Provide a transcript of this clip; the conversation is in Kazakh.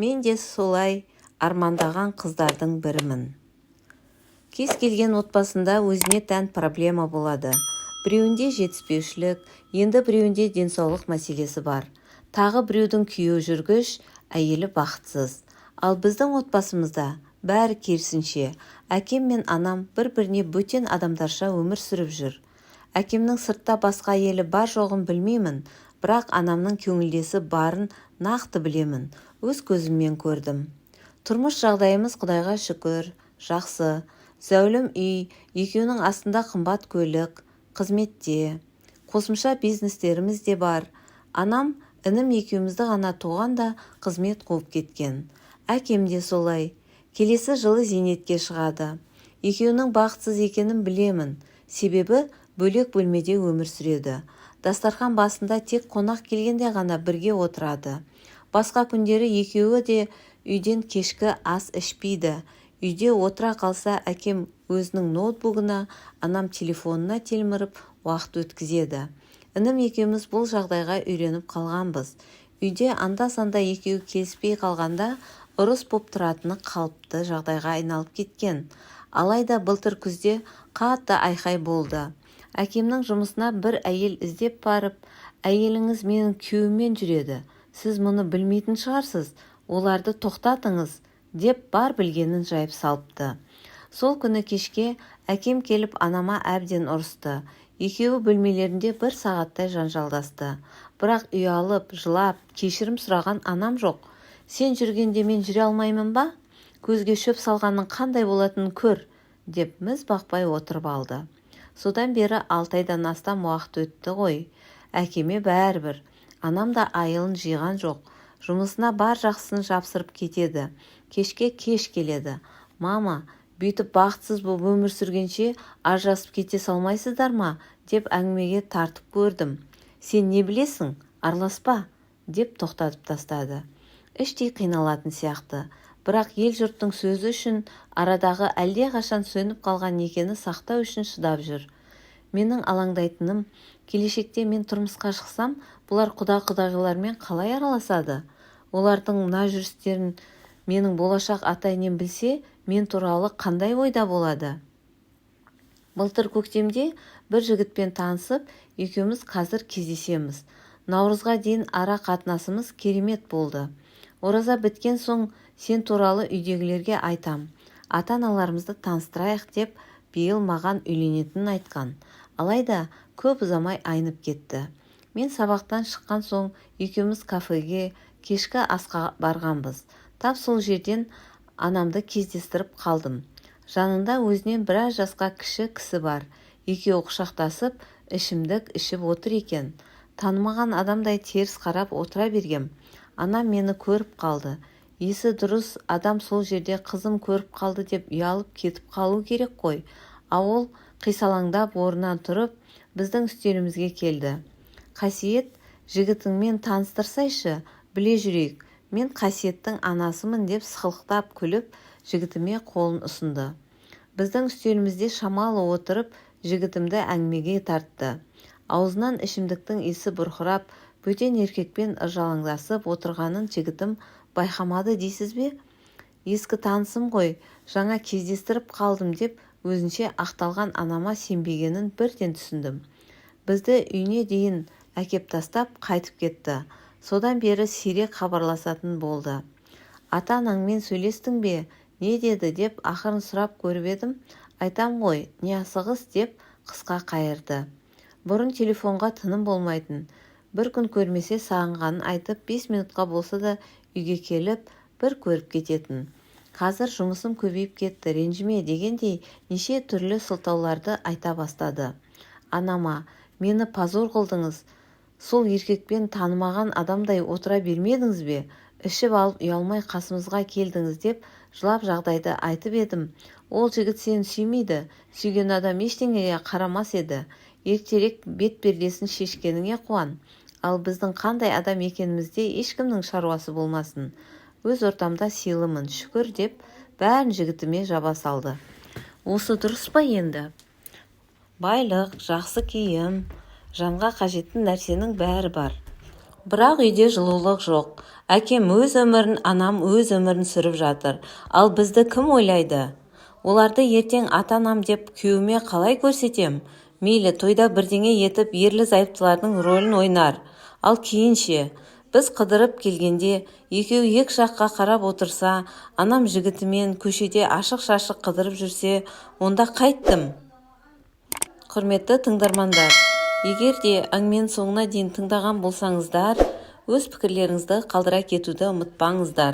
Мен де солай армандаған қыздардың бірімін. Кез келген отбасында өзіне тән проблема болады. Біреуінде жетіспеушілік, енді біреуінде денсаулық мәселесі бар. Тағы біреудің күйеуі жүргіш, әйелі бақытсыз. Ал біздің отбасымызда бәрі керісінше. Әкем мен анам бір-біріне бөтен адамдарша өмір сүріп жүр. Әкемнің сыртта басқа әйелі бар жоғын білмеймін, бірақ анамның көңілдесі барын нақты білемін. Өз көзіммен көрдім. Тұрмыс жағдайымыз Құдайға шүкір, жақсы. Зәулім үй, екеуінің астында қымбат көлік, қызметте. Қосымша бизнестеріміз де бар. Анам, інім екеумізді ғана туғанда қызмет қуып кеткен. Әкем де солай. Келесі жылы зейнетке шығады. Екеуінің бақытсыз екенін білемін. Себебі бөлек бөлмеде өмір сүреді. Дастархан басында тек қонақ келгенде ғана бірге отырады. Басқа күндері екеуі де үйден кешкі ас ішпейді. Үйде отыра қалса әкем өзінің ноутбугына, анам телефонына телміріп уақыт өткізеді. Інім екеуміз бұл жағдайға үйреніп қалғанбыз. Үйде анда-санда екеуі келіспей қалғанда ұрыс боп тұратыны қалыпты жағдайға айналып кеткен. Алайда былтыр күзде қатты айқай болды. Әкемнің жұмысына бір әйел іздеп барып, әйеліңіз менің күйеуіммен жүреді. Сіз мұны білмейтін шығарсыз, оларды тоқтатыңыз, деп бар білгенін жайып салыпты. Сол күні кешке әкем келіп анама әбден ұрысты. Екеуі бөлмелерінде бір сағаттай жанжалдасты. Бірақ ұялып, жылап, кешірім сұраған анам жоқ. Сен жүргенде мен жүре алмаймын ба? Көзге шөп салғанның қандай болатынын көр, деп міз бақпай отырып алды. Содан бері 6 айдан астам уақыт өтті ғой. Әкеме бәрібір. Анам да айылын жиған жоқ. Жұмысына бар жақсысын жапсырып кетеді. Кешке кеш келеді. Мама, бүйтіп бақытсыз болып өмір сүргенше ажырасып кете салмайсыздар ма? Деп әңгімеге тартып көрдім. Сен не білесің? Араласпа, деп тоқтатып тастады. Іштей қиналатын сияқты. Бірақ ел жұрттың сөзі үшін арадағы әлде қашан сөніп қалған некені сақтау үшін шыдап жүр. Менің алаңдайтыным, келешекте мен тұрмысқа шықсам, бұлар құда-құдағилармен қалай араласады? Олардың мына жүрістерін менің болашақ ата-енем білсе, мен туралы қандай ойда болады? Былтыр көктемде бір жігітпен танысып, екеуміз қазір кездесеміз. Наурызға дейін ара қатынасымыз керемет болды. Ораза біткен соң сен туралы үйдегілерге айтам. Ата-аналарымызды таныстырайық деп биыл маған үйленетінін айтқан. Алайда көп ұзамай айнып кетті. Мен сабақтан шыққан соң екеуміз кафеге, кешкі асқа барғанбыз. Тап сол жерден анамды кездестіріп қалдым. Жанында өзінен біраз жасқа кіші кісі бар. Екеуі құшақтасып, ішімдік ішіп отыр екен. Танымаған адамдай теріс қарап отыра бергем. Анам мені көріп қалды. Есі дұрыс адам сол жерде қызым көріп қалды деп ұялып кетіп қалу керек қой. Ауыл қисалаңдап орнынан тұрып, біздің үстелімізге келді. Қасиет, жігітіңмен таныстырсайшы, біле жүрейік. Мен Қасиеттің анасымын деп сықылықтап күліп, жігітіме қолын ұсынды. Біздің үстелімізде шамалы отырып, жігітімді әңгімеге тартты. Аузынан ішімдіктің иісі бұрқырап, бөтен еркекпен ыржалаңдасып отырғанын жігітім байқамады дейсіз бе? Ескі танысым ғой, жаңа кездестіріп қалдым деп өзінше ақталған анама сенбегенін бірден түсіндім. Бізді үйіне дейін әкеп тастап қайтып кетті. Содан бері сирек хабарласатын болды. Ата-анаңмен сөйлестің бе? Не деді деп ақырын сұрап көріп едім. Айтам ғой, не асығыс деп қысқа қайырды. Бұрын телефонға тыным болмайтын. Бір күн көрмесе сағынғанын айтып 5 минутқа болса да үйге келіп бір көріп кететін. Қазір жұмысым көбейіп кетті, ренжіме дегендей неше түрлі сылтауларды айта бастады. Анама, мені позор қылдыңыз. Сол еркекпен танымаған адамдай отыра бермедіңіз бе? Ішіп алып ұялмай қасымызға келдіңіз деп жылап жағдайды айтып едім. Ол жігіт сені сүймейді. Сүйген адам ештеңеге қарамас еді. Ертерек бет пердесін шешкеніңе қуан. Ал біздің қандай адам екенімізде ешкімнің шаруасы болмасын. Өз ортамда сыйлымын, шүкір деп бәрін жігітіме жаба салды. Осы дұрыс па енді? Байлық, жақсы киім, жанға қажетті нәрсенің бәрі бар. Бірақ үйде жылулық жоқ. Әкем өз өмірін, анам өз өмірін сүріп жатыр. Ал бізді кім ойлайды? Оларды ертең ата-анам деп күйеуіме қалай көрсетем? Мейлі, тойда бірдеңе етіп, ерлі зайыптылардың рөлін ойнар. Ал кейінше, біз қыдырып келгенде, екеуі екі жаққа қарап отырса, анам жігітімен көшеде ашық-шашық қыдырып жүрсе, онда қайттым. Құрметті тыңдармандар, егер де әңгіменің соңына дейін тыңдаған болсаңыздар, өз пікірлеріңізді қалдыра кетуді ұмытпаңыздар.